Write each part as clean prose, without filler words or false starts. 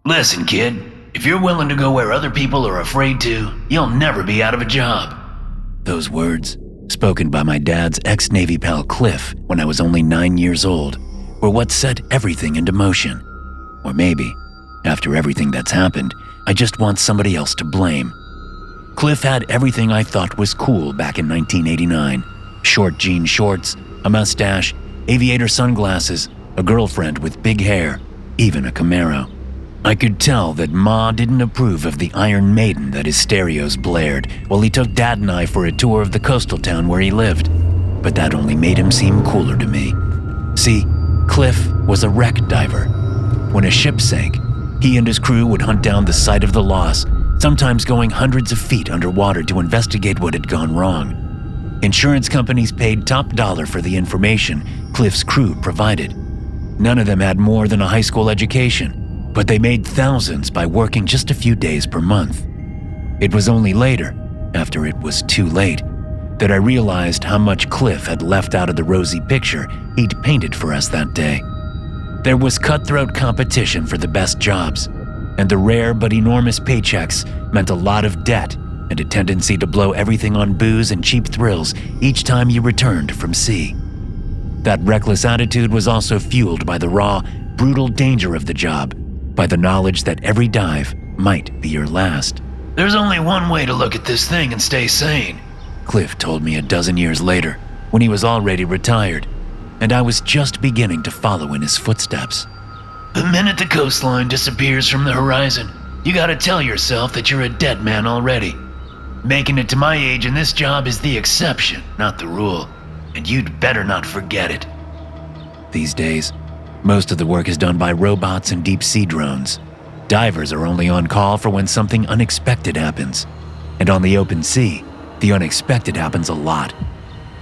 Listen, kid, if you're willing to go where other people are afraid to, you'll never be out of a job. Those words, spoken by my dad's ex-Navy pal Cliff when I was only 9 years old, were what set everything into motion. Or maybe, after everything that's happened, I just want somebody else to blame. Cliff had everything I thought was cool back in 1989. Short jean shorts, a mustache, aviator sunglasses, a girlfriend with big hair, even a Camaro. I could tell that Ma didn't approve of the Iron Maiden that his stereos blared while he took Dad and I for a tour of the coastal town where he lived. But that only made him seem cooler to me. See, Cliff was a wreck diver. When a ship sank, he and his crew would hunt down the site of the loss, sometimes going hundreds of feet underwater to investigate what had gone wrong. Insurance companies paid top dollar for the information Cliff's crew provided. None of them had more than a high school education, but they made thousands by working just a few days per month. It was only later, after it was too late, that I realized how much Cliff had left out of the rosy picture he'd painted for us that day. There was cutthroat competition for the best jobs, and the rare but enormous paychecks meant a lot of debt and a tendency to blow everything on booze and cheap thrills each time you returned from sea. That reckless attitude was also fueled by the raw, brutal danger of the job, by the knowledge that every dive might be your last. There's only one way to look at this thing and stay sane, Cliff told me a dozen years later, when he was already retired, and I was just beginning to follow in his footsteps. The minute the coastline disappears from the horizon, you gotta tell yourself that you're a dead man already. Making it to my age in this job is the exception, not the rule, and you'd better not forget it. These days, most of the work is done by robots and deep-sea drones. Divers are only on call for when something unexpected happens. And on the open sea, the unexpected happens a lot.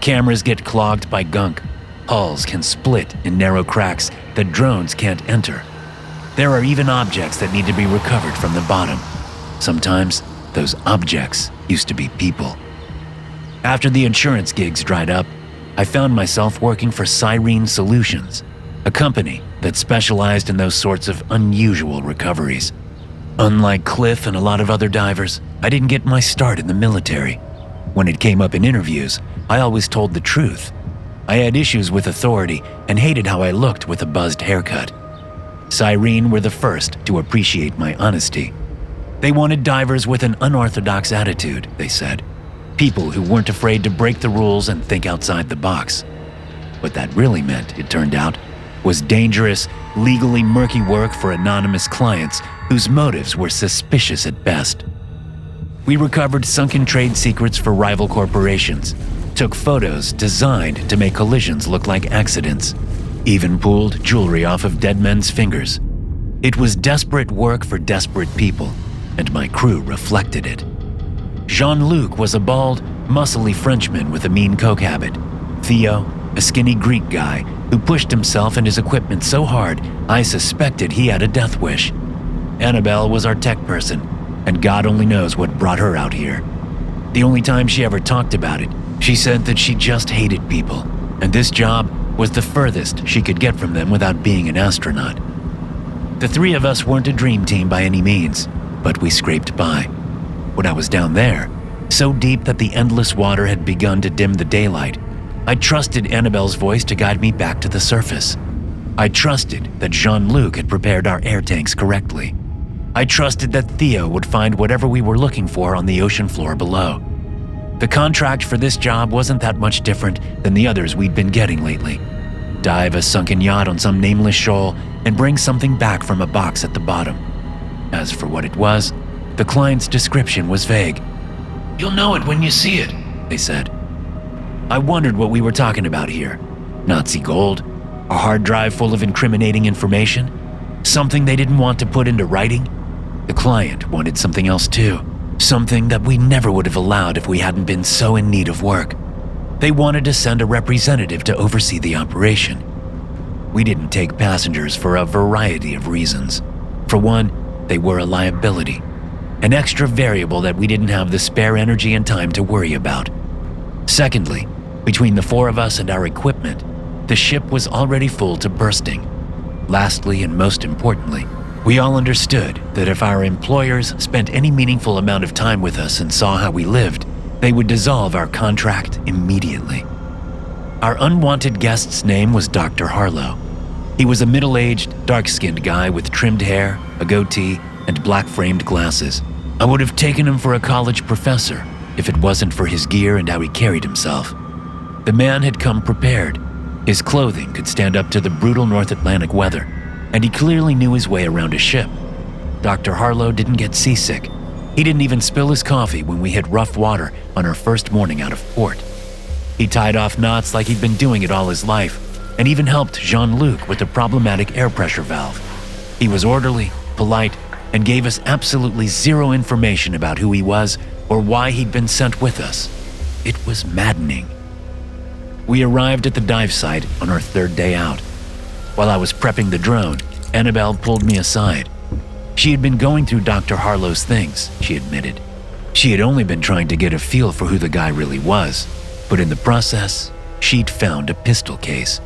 Cameras get clogged by gunk. Hulls can split in narrow cracks that drones can't enter. There are even objects that need to be recovered from the bottom. Sometimes, those objects used to be people. After the insurance gigs dried up, I found myself working for Cyrene Solutions, a company that specialized in those sorts of unusual recoveries. Unlike Cliff and a lot of other divers, I didn't get my start in the military. When it came up in interviews, I always told the truth. I had issues with authority and hated how I looked with a buzzed haircut. Cyrene were the first to appreciate my honesty. They wanted divers with an unorthodox attitude, they said. People who weren't afraid to break the rules and think outside the box. What that really meant, it turned out, was dangerous, legally murky work for anonymous clients whose motives were suspicious at best. We recovered sunken trade secrets for rival corporations, took photos designed to make collisions look like accidents, even pulled jewelry off of dead men's fingers. It was desperate work for desperate people, and my crew reflected it. Jean-Luc was a bald, muscly Frenchman with a mean coke habit. Theo, a skinny Greek guy who pushed himself and his equipment so hard I suspected he had a death wish. Annabelle was our tech person, and God only knows what brought her out here. The only time she ever talked about it, she said that she just hated people, and this job was the furthest she could get from them without being an astronaut. The three of us weren't a dream team by any means, but we scraped by. When I was down there, so deep that the endless water had begun to dim the daylight, I trusted Annabelle's voice to guide me back to the surface. I trusted that Jean-Luc had prepared our air tanks correctly. I trusted that Theo would find whatever we were looking for on the ocean floor below. The contract for this job wasn't that much different than the others we'd been getting lately. Dive a sunken yacht on some nameless shoal and bring something back from a box at the bottom. As for what it was, the client's description was vague. You'll know it when you see it, they said. I wondered what we were talking about here. Nazi gold? A hard drive full of incriminating information? Something they didn't want to put into writing? The client wanted something else too. Something that we never would have allowed if we hadn't been so in need of work. They wanted to send a representative to oversee the operation. We didn't take passengers for a variety of reasons. For one, they were a liability, an extra variable that we didn't have the spare energy and time to worry about. Secondly, between the four of us and our equipment, the ship was already full to bursting. Lastly, and most importantly, We all understood that if our employers spent any meaningful amount of time with us and saw how we lived, they would dissolve our contract immediately. Our unwanted guest's name was Dr. Harlow. He was a middle-aged, dark-skinned guy with trimmed hair, a goatee, and black-framed glasses. I would have taken him for a college professor if it wasn't for his gear and how he carried himself. The man had come prepared. His clothing could stand up to the brutal North Atlantic weather, and he clearly knew his way around a ship. Dr. Harlow didn't get seasick. He didn't even spill his coffee when we hit rough water on our first morning out of port. He tied off knots like he'd been doing it all his life, and even helped Jean-Luc with the problematic air pressure valve. He was orderly, polite, and gave us absolutely zero information about who he was or why he'd been sent with us. It was maddening. We arrived at the dive site on our third day out. While I was prepping the drone, Annabelle pulled me aside. She had been going through Dr. Harlow's things, she admitted. She had only been trying to get a feel for who the guy really was, but in the process, she'd found a pistol case.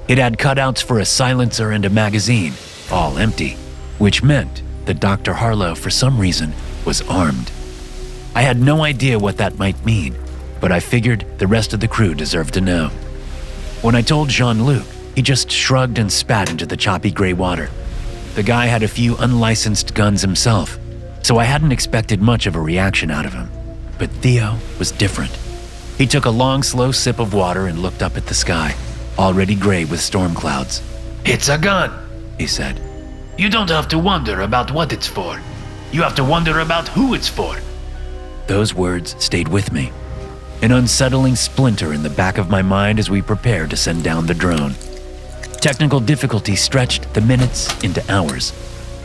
It had cutouts for a silencer and a magazine, all empty, which meant that Dr. Harlow, for some reason, was armed. I had no idea what that might mean, but I figured the rest of the crew deserved to know. When I told Jean-Luc, he just shrugged and spat into the choppy gray water. The guy had a few unlicensed guns himself, so I hadn't expected much of a reaction out of him. But Theo was different. He took a long, slow sip of water and looked up at the sky, already gray with storm clouds. "It's a gun," he said. "You don't have to wonder about what it's for. You have to wonder about who it's for." Those words stayed with me, an unsettling splinter in the back of my mind as we prepared to send down the drone. Technical difficulty stretched the minutes into hours,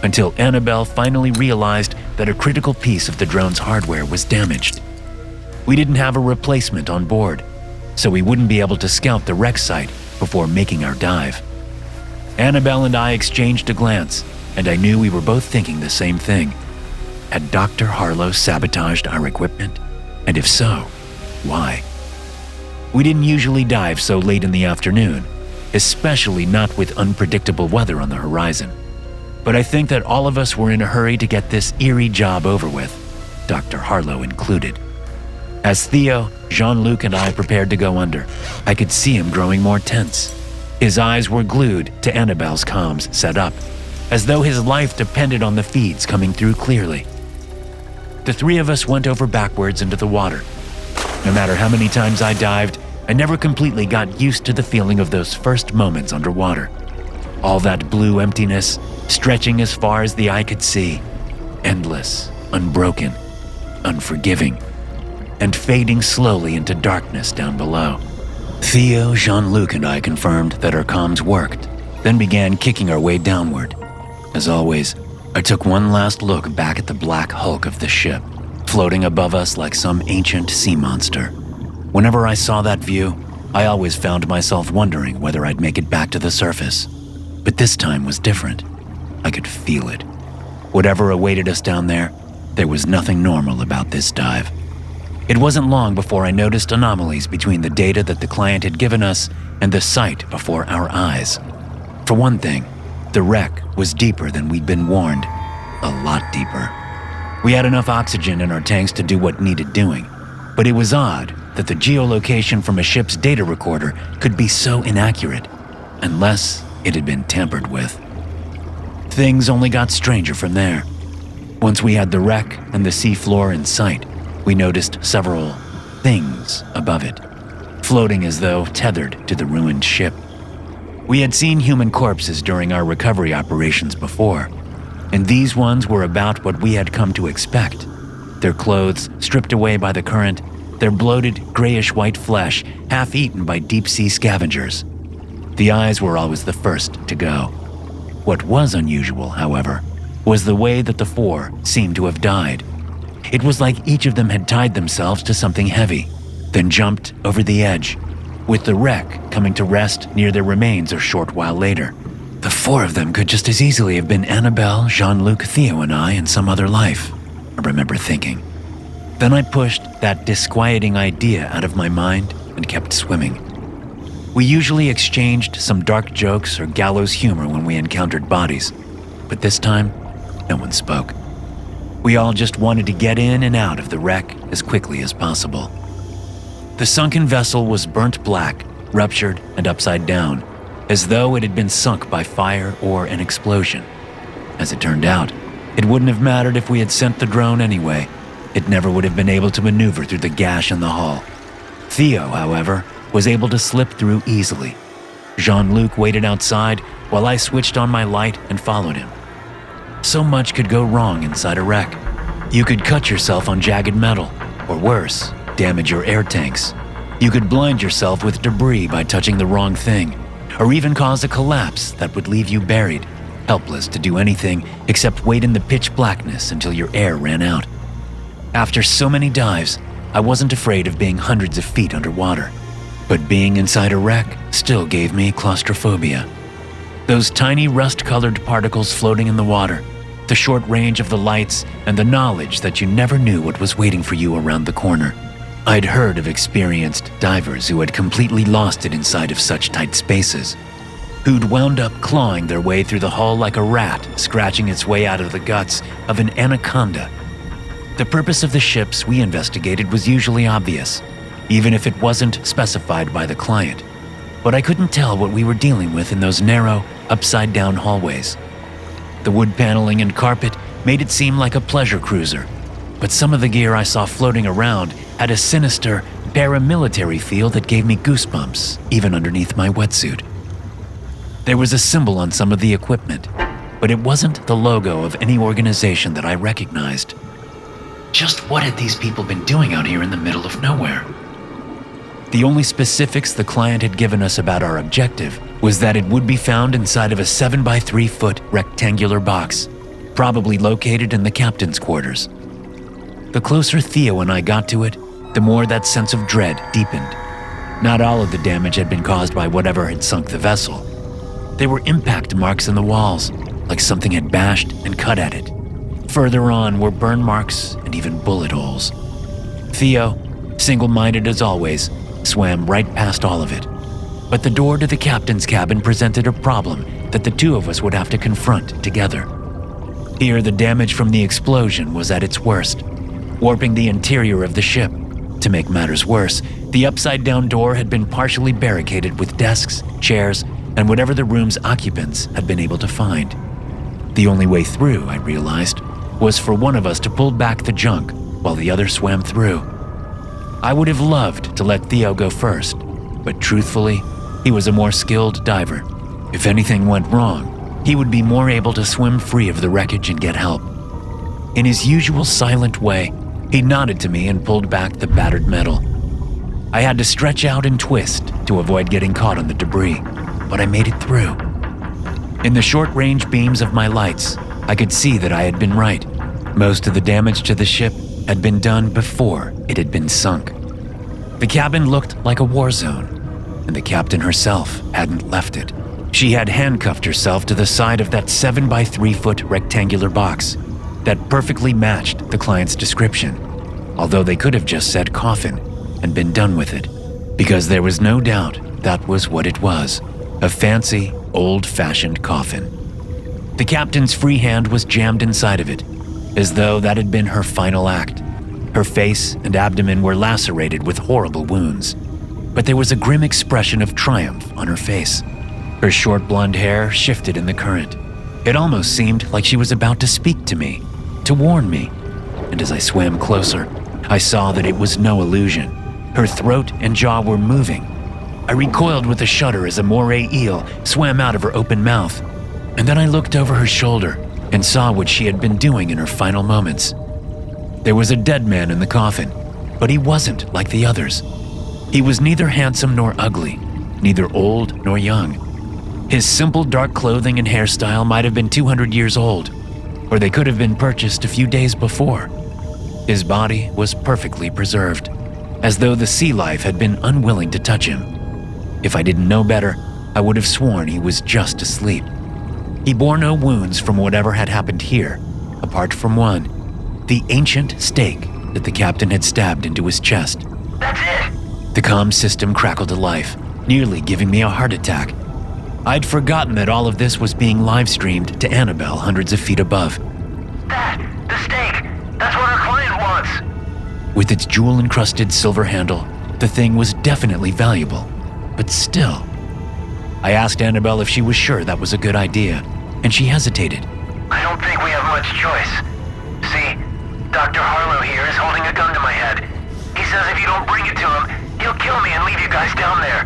until Annabelle finally realized that a critical piece of the drone's hardware was damaged. We didn't have a replacement on board, so we wouldn't be able to scout the wreck site before making our dive. Annabelle and I exchanged a glance, and I knew we were both thinking the same thing. Had Dr. Harlow sabotaged our equipment? And if so, why? We didn't usually dive so late in the afternoon, especially not with unpredictable weather on the horizon. But I think that all of us were in a hurry to get this eerie job over with, Dr. Harlow included. As Theo, Jean-Luc, and I prepared to go under, I could see him growing more tense. His eyes were glued to Annabelle's comms set up, as though his life depended on the feeds coming through clearly. The three of us went over backwards into the water. No matter how many times I dived, I never completely got used to the feeling of those first moments underwater. All that blue emptiness, stretching as far as the eye could see, endless, unbroken, unforgiving, and fading slowly into darkness down below. Theo, Jean-Luc, and I confirmed that our comms worked, then began kicking our way downward. As always, I took one last look back at the black hulk of the ship, floating above us like some ancient sea monster. Whenever I saw that view, I always found myself wondering whether I'd make it back to the surface. But this time was different. I could feel it. Whatever awaited us down there was nothing normal about this dive. It wasn't long before I noticed anomalies between the data that the client had given us and the sight before our eyes. For one thing, the wreck was deeper than we'd been warned. A lot deeper. We had enough oxygen in our tanks to do what needed doing, but it was odd that the geolocation from a ship's data recorder could be so inaccurate, unless it had been tampered with. Things only got stranger from there. Once we had the wreck and the seafloor in sight, we noticed several things above it, floating as though tethered to the ruined ship. We had seen human corpses during our recovery operations before, and these ones were about what we had come to expect. Their clothes stripped away by the current, their bloated, grayish-white flesh half-eaten by deep-sea scavengers. The eyes were always the first to go. What was unusual, however, was the way that the four seemed to have died. It was like each of them had tied themselves to something heavy, then jumped over the edge, with the wreck coming to rest near their remains a short while later. The four of them could just as easily have been Annabelle, Jean-Luc, Theo, and I in some other life, I remember thinking. Then I pushed that disquieting idea out of my mind and kept swimming. We usually exchanged some dark jokes or gallows humor when we encountered bodies, but this time, no one spoke. We all just wanted to get in and out of the wreck as quickly as possible. The sunken vessel was burnt black, ruptured, and upside down, as though it had been sunk by fire or an explosion. As it turned out, it wouldn't have mattered if we had sent the drone anyway. It never would have been able to maneuver through the gash in the hull. Theo, however, was able to slip through easily. Jean-Luc waited outside while I switched on my light and followed him. So much could go wrong inside a wreck. You could cut yourself on jagged metal, or worse, damage your air tanks. You could blind yourself with debris by touching the wrong thing, or even cause a collapse that would leave you buried, helpless to do anything except wait in the pitch blackness until your air ran out. After so many dives, I wasn't afraid of being hundreds of feet underwater, but being inside a wreck still gave me claustrophobia. Those tiny rust-colored particles floating in the water, the short range of the lights, and the knowledge that you never knew what was waiting for you around the corner. I'd heard of experienced divers who had completely lost it inside of such tight spaces, who'd wound up clawing their way through the hull like a rat scratching its way out of the guts of an anaconda. The purpose of the ships we investigated was usually obvious, even if it wasn't specified by the client. But I couldn't tell what we were dealing with in those narrow, upside-down hallways. The wood paneling and carpet made it seem like a pleasure cruiser, but some of the gear I saw floating around had a sinister, paramilitary feel that gave me goosebumps, even underneath my wetsuit. There was a symbol on some of the equipment, but it wasn't the logo of any organization that I recognized. Just what had these people been doing out here in the middle of nowhere? The only specifics the client had given us about our objective was that it would be found inside of a 7 by 3 foot rectangular box, probably located in the captain's quarters. The closer Theo and I got to it, the more that sense of dread deepened. Not all of the damage had been caused by whatever had sunk the vessel. There were impact marks in the walls, like something had bashed and cut at it. Further on were burn marks and even bullet holes. Theo, single-minded as always, swam right past all of it. But the door to the captain's cabin presented a problem that the two of us would have to confront together. Here, the damage from the explosion was at its worst, warping the interior of the ship. To make matters worse, the upside-down door had been partially barricaded with desks, chairs, and whatever the room's occupants had been able to find. The only way through, I realized, was for one of us to pull back the junk while the other swam through. I would have loved to let Theo go first, but truthfully, he was a more skilled diver. If anything went wrong, he would be more able to swim free of the wreckage and get help. In his usual silent way, he nodded to me and pulled back the battered metal. I had to stretch out and twist to avoid getting caught on the debris, but I made it through. In the short-range beams of my lights, I could see that I had been right. Most of the damage to the ship had been done before it had been sunk. The cabin looked like a war zone, and the captain herself hadn't left it. She had handcuffed herself to the side of that 7 by 3 foot rectangular box that perfectly matched the client's description, although they could have just said coffin and been done with it, because there was no doubt that was what it was, a fancy, old-fashioned coffin. The captain's free hand was jammed inside of it, as though that had been her final act. Her face and abdomen were lacerated with horrible wounds, but there was a grim expression of triumph on her face. Her short blonde hair shifted in the current. It almost seemed like she was about to speak to me, to warn me, and as I swam closer, I saw that it was no illusion. Her throat and jaw were moving. I recoiled with a shudder as a moray eel swam out of her open mouth, and then I looked over her shoulder and saw what she had been doing in her final moments. There was a dead man in the coffin, but he wasn't like the others. He was neither handsome nor ugly, neither old nor young. His simple dark clothing and hairstyle might have been 200 years old, or they could have been purchased a few days before. His body was perfectly preserved, as though the sea life had been unwilling to touch him. If I didn't know better, I would have sworn he was just asleep. He bore no wounds from whatever had happened here, apart from one, the ancient stake that the captain had stabbed into his chest. That's it! The comm system crackled to life, nearly giving me a heart attack. I'd forgotten that all of this was being live-streamed to Annabelle hundreds of feet above. The steak! That's what our client wants! With its jewel-encrusted silver handle, the thing was definitely valuable, but still. I asked Annabelle if she was sure that was a good idea, and she hesitated. I don't think we have much choice. See, Dr. Harlow here is holding a gun to my head. He says if you don't bring it to him, he'll kill me and leave you guys down there.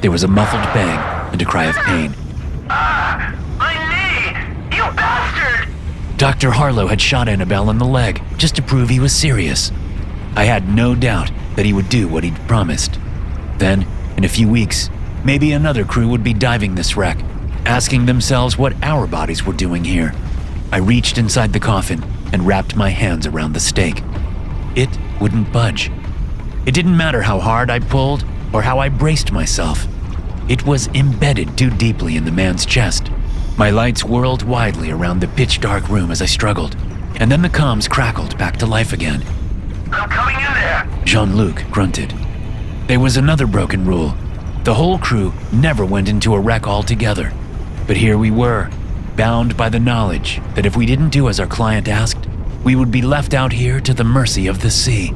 There was a muffled bang and a cry of pain. My knee! You bastard! Dr. Harlow had shot Annabelle in the leg just to prove he was serious. I had no doubt that he would do what he'd promised. Then, in a few weeks, maybe another crew would be diving this wreck, asking themselves what our bodies were doing here. I reached inside the coffin and wrapped my hands around the stake. It wouldn't budge. It didn't matter how hard I pulled or how I braced myself. It was embedded too deeply in the man's chest. My lights whirled widely around the pitch-dark room as I struggled, and then the comms crackled back to life again. I'm coming in there! Jean-Luc grunted. There was another broken rule. The whole crew never went into a wreck altogether. But here we were, bound by the knowledge that if we didn't do as our client asked, we would be left out here to the mercy of the sea.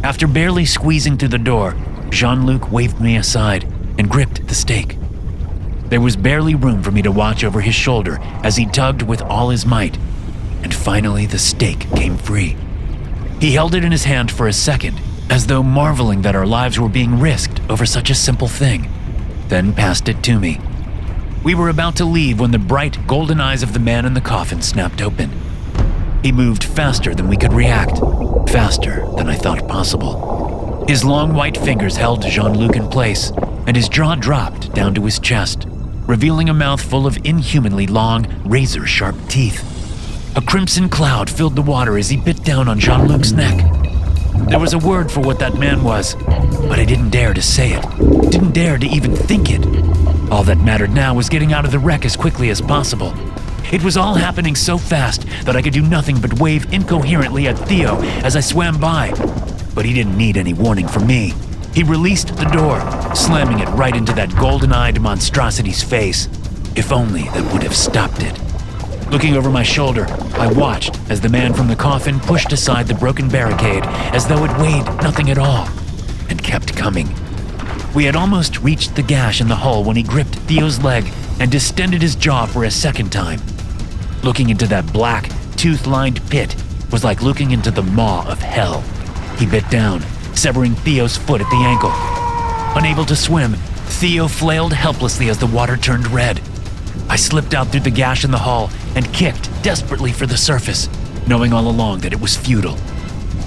After barely squeezing through the door, Jean-Luc waved me aside and gripped the stake. There was barely room for me to watch over his shoulder as he tugged with all his might, and finally the stake came free. He held it in his hand for a second, as though marveling that our lives were being risked over such a simple thing, then passed it to me. We were about to leave when the bright golden eyes of the man in the coffin snapped open. He moved faster than we could react, faster than I thought possible. His long white fingers held Jean-Luc in place, and his jaw dropped down to his chest, revealing a mouth full of inhumanly long, razor-sharp teeth. A crimson cloud filled the water as he bit down on Jean-Luc's neck. There was a word for what that man was, but I didn't dare to say it, didn't dare to even think it. All that mattered now was getting out of the wreck as quickly as possible. It was all happening so fast that I could do nothing but wave incoherently at Theo as I swam by. But he didn't need any warning from me. He released the door, slamming it right into that golden-eyed monstrosity's face. If only that would have stopped it. Looking over my shoulder, I watched as the man from the coffin pushed aside the broken barricade as though it weighed nothing at all, and kept coming. We had almost reached the gash in the hull when he gripped Theo's leg and distended his jaw for a second time. Looking into that black, tooth-lined pit was like looking into the maw of hell. He bit down, severing Theo's foot at the ankle. Unable to swim, Theo flailed helplessly as the water turned red. I slipped out through the gash in the hull and kicked desperately for the surface, knowing all along that it was futile.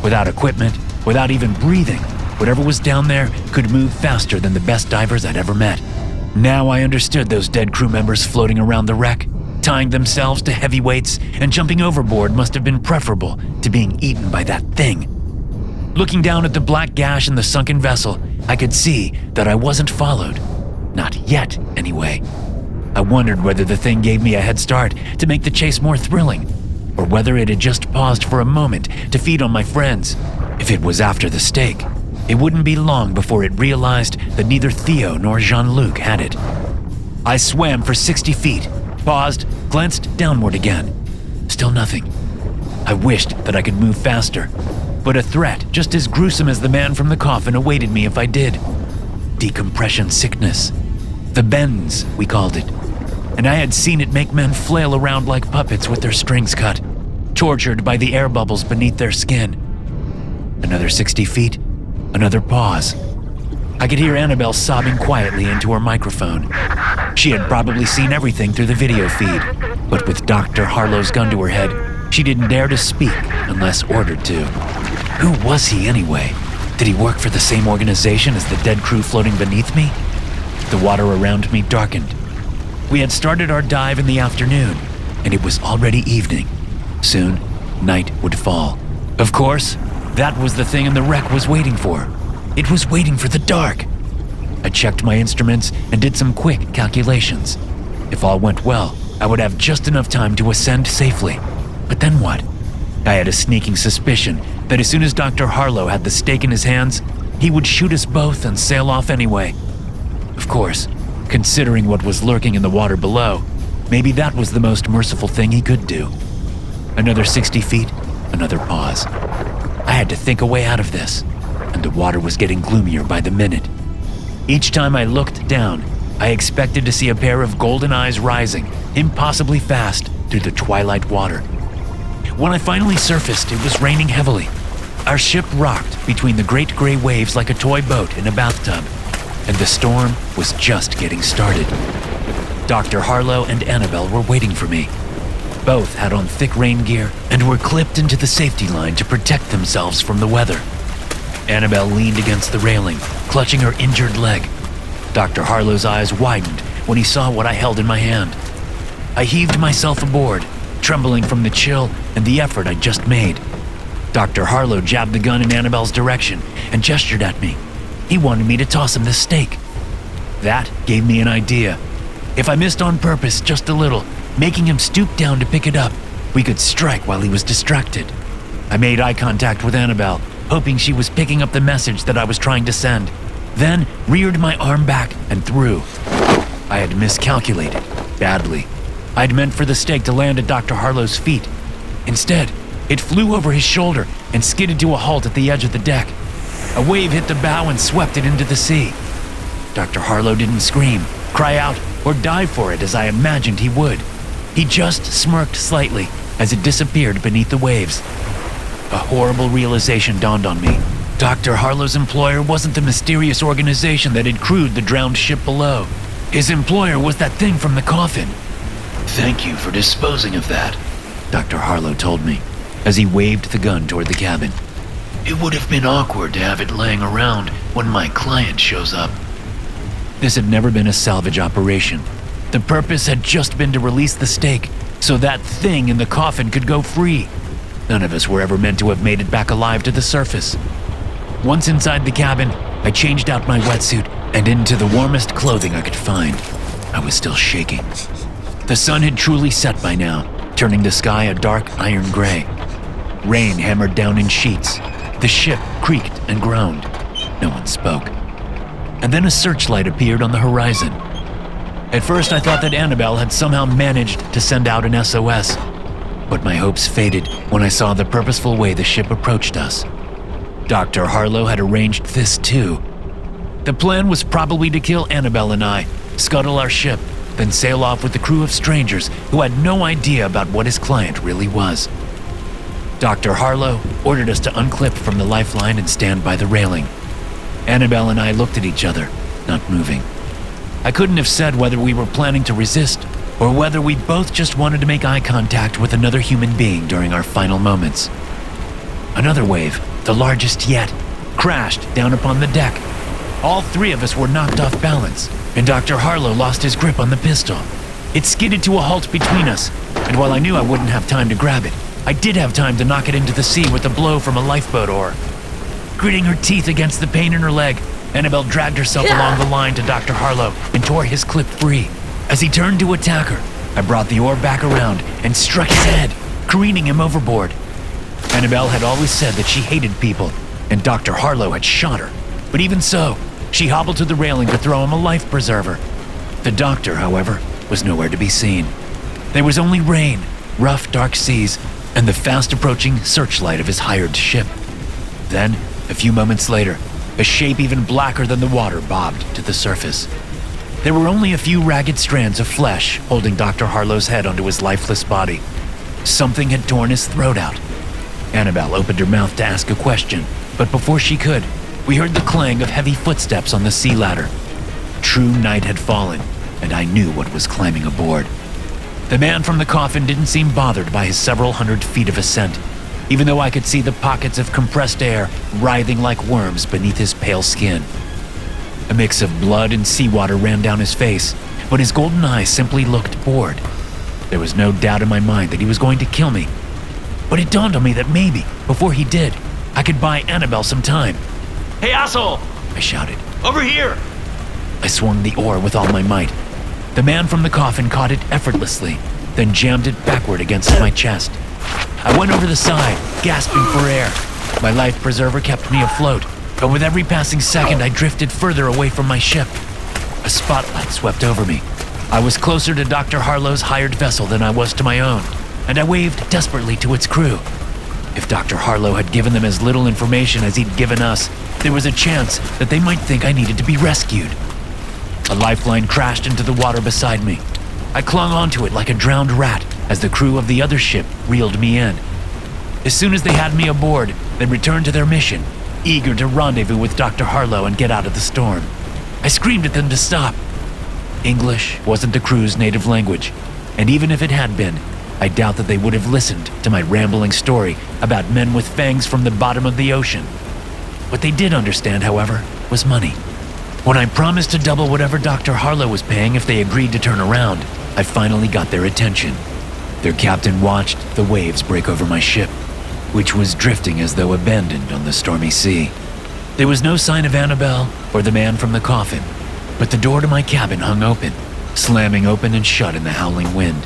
Without equipment, without even breathing, whatever was down there could move faster than the best divers I'd ever met. Now I understood those dead crew members floating around the wreck. Tying themselves to heavy weights and jumping overboard must have been preferable to being eaten by that thing. Looking down at the black gash in the sunken vessel, I could see that I wasn't followed. Not yet, anyway. I wondered whether the thing gave me a head start to make the chase more thrilling, or whether it had just paused for a moment to feed on my friends. If it was after the stake, it wouldn't be long before it realized that neither Theo nor Jean-Luc had it. I swam for 60 feet, paused, glanced downward again. Still nothing. I wished that I could move faster, but a threat just as gruesome as the man from the coffin awaited me if I did. Decompression sickness. The bends, we called it. And I had seen it make men flail around like puppets with their strings cut, tortured by the air bubbles beneath their skin. Another 60 feet, another pause. I could hear Annabelle sobbing quietly into her microphone. She had probably seen everything through the video feed, but with Dr. Harlow's gun to her head, she didn't dare to speak unless ordered to. Who was he anyway? Did he work for the same organization as the dead crew floating beneath me? The water around me darkened. We had started our dive in the afternoon, and it was already evening. Soon, night would fall. Of course, that was the thing in the wreck was waiting for. It was waiting for the dark. I checked my instruments and did some quick calculations. If all went well, I would have just enough time to ascend safely. But then what? I had a sneaking suspicion that as soon as Dr. Harlow had the stake in his hands, he would shoot us both and sail off anyway. Of course, Considering what was lurking in the water below, maybe that was the most merciful thing he could do. Another 60 feet, another pause. I had to think a way out of this, and the water was getting gloomier by the minute. Each time I looked down, I expected to see a pair of golden eyes rising, impossibly fast, through the twilight water. When I finally surfaced, it was raining heavily. Our ship rocked between the great gray waves like a toy boat in a bathtub, and the storm was just getting started. Dr. Harlow and Annabelle were waiting for me. Both had on thick rain gear and were clipped into the safety line to protect themselves from the weather. Annabelle leaned against the railing, clutching her injured leg. Dr. Harlow's eyes widened when he saw what I held in my hand. I heaved myself aboard, trembling from the chill and the effort I'd just made. Dr. Harlow jabbed the gun in Annabelle's direction and gestured at me. He wanted me to toss him the stake. That gave me an idea. If I missed on purpose just a little, making him stoop down to pick it up, we could strike while he was distracted. I made eye contact with Annabelle, hoping she was picking up the message that I was trying to send, then reared my arm back and threw. I had miscalculated, badly. I'd meant for the stake to land at Dr. Harlow's feet. Instead, it flew over his shoulder and skidded to a halt at the edge of the deck. A wave hit the bow and swept it into the sea. Dr. Harlow didn't scream, cry out, or dive for it as I imagined he would. He just smirked slightly as it disappeared beneath the waves. A horrible realization dawned on me. Dr. Harlow's employer wasn't the mysterious organization that had crewed the drowned ship below. His employer was that thing from the coffin. Thank you for disposing of that, Dr. Harlow told me as he waved the gun toward the cabin. It would have been awkward to have it laying around when my client shows up. This had never been a salvage operation. The purpose had just been to release the stake so that thing in the coffin could go free. None of us were ever meant to have made it back alive to the surface. Once inside the cabin, I changed out my wetsuit and into the warmest clothing I could find. I was still shaking. The sun had truly set by now, turning the sky a dark iron gray. Rain hammered down in sheets. The ship creaked and groaned. No one spoke. And then a searchlight appeared on the horizon. At first I thought that Annabelle had somehow managed to send out an SOS, but my hopes faded when I saw the purposeful way the ship approached us. Dr. Harlow had arranged this too. The plan was probably to kill Annabelle and I, scuttle our ship, then sail off with a crew of strangers who had no idea about what his client really was. Dr. Harlow ordered us to unclip from the lifeline and stand by the railing. Annabelle and I looked at each other, not moving. I couldn't have said whether we were planning to resist or whether we both just wanted to make eye contact with another human being during our final moments. Another wave, the largest yet, crashed down upon the deck. All three of us were knocked off balance, and Dr. Harlow lost his grip on the pistol. It skidded to a halt between us, and while I knew I wouldn't have time to grab it, I did have time to knock it into the sea with a blow from a lifeboat oar. Gritting her teeth against the pain in her leg, Annabelle dragged herself along the line to Dr. Harlow and tore his clip free. As he turned to attack her, I brought the oar back around and struck his head, careening him overboard. Annabelle had always said that she hated people, and Dr. Harlow had shot her. But even so, she hobbled to the railing to throw him a life preserver. The doctor, however, was nowhere to be seen. There was only rain, rough, dark seas, and the fast-approaching searchlight of his hired ship. Then, a few moments later, a shape even blacker than the water bobbed to the surface. There were only a few ragged strands of flesh holding Dr. Harlow's head onto his lifeless body. Something had torn his throat out. Annabelle opened her mouth to ask a question, but before she could, we heard the clang of heavy footsteps on the sea ladder. True night had fallen, and I knew what was climbing aboard. The man from the coffin didn't seem bothered by his several hundred feet of ascent, even though I could see the pockets of compressed air writhing like worms beneath his pale skin. A mix of blood and seawater ran down his face, but his golden eyes simply looked bored. There was no doubt in my mind that he was going to kill me, but it dawned on me that maybe, before he did, I could buy Annabelle some time. Hey, asshole! I shouted. Over here! I swung the oar with all my might. The man from the coffin caught it effortlessly, then jammed it backward against my chest. I went over the side, gasping for air. My life preserver kept me afloat, but with every passing second I drifted further away from my ship. A spotlight swept over me. I was closer to Dr. Harlow's hired vessel than I was to my own, and I waved desperately to its crew. If Dr. Harlow had given them as little information as he'd given us, there was a chance that they might think I needed to be rescued. A lifeline crashed into the water beside me. I clung onto it like a drowned rat as the crew of the other ship reeled me in. As soon as they had me aboard, they returned to their mission, eager to rendezvous with Dr. Harlow and get out of the storm. I screamed at them to stop. English wasn't the crew's native language, and even if it had been, I doubt that they would have listened to my rambling story about men with fangs from the bottom of the ocean. What they did understand, however, was money. When I promised to double whatever Dr. Harlow was paying if they agreed to turn around, I finally got their attention. Their captain watched the waves break over my ship, which was drifting as though abandoned on the stormy sea. There was no sign of Annabelle or the man from the coffin, but the door to my cabin hung open, slamming open and shut in the howling wind.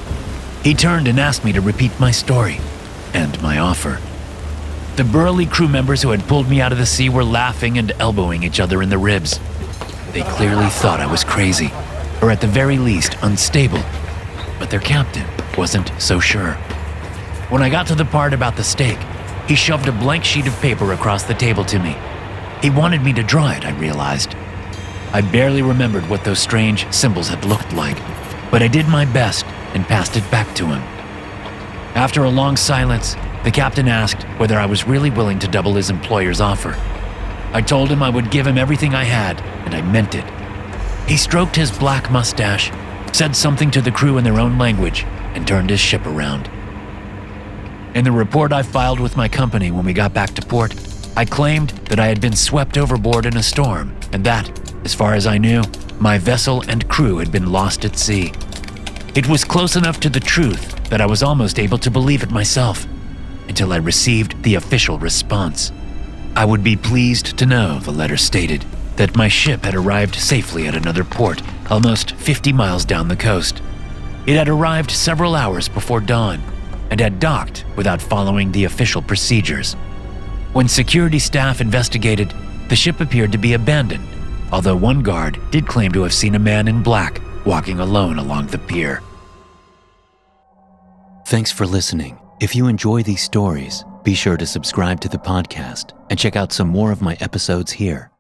He turned and asked me to repeat my story and my offer. The burly crew members who had pulled me out of the sea were laughing and elbowing each other in the ribs. They clearly thought I was crazy, or at the very least unstable, but their captain wasn't so sure. When I got to the part about the stake, he shoved a blank sheet of paper across the table to me. He wanted me to draw it, I realized. I barely remembered what those strange symbols had looked like, but I did my best and passed it back to him. After a long silence, the captain asked whether I was really willing to double his employer's offer. I told him I would give him everything I had, and I meant it. He stroked his black mustache, said something to the crew in their own language, and turned his ship around. In the report I filed with my company when we got back to port, I claimed that I had been swept overboard in a storm, and that, as far as I knew, my vessel and crew had been lost at sea. It was close enough to the truth that I was almost able to believe it myself, until I received the official response. I would be pleased to know, the letter stated, that my ship had arrived safely at another port, almost 50 miles down the coast. It had arrived several hours before dawn, and had docked without following the official procedures. When security staff investigated, the ship appeared to be abandoned, although one guard did claim to have seen a man in black walking alone along the pier. Thanks for listening. If you enjoy these stories, be sure to subscribe to the podcast and check out some more of my episodes here.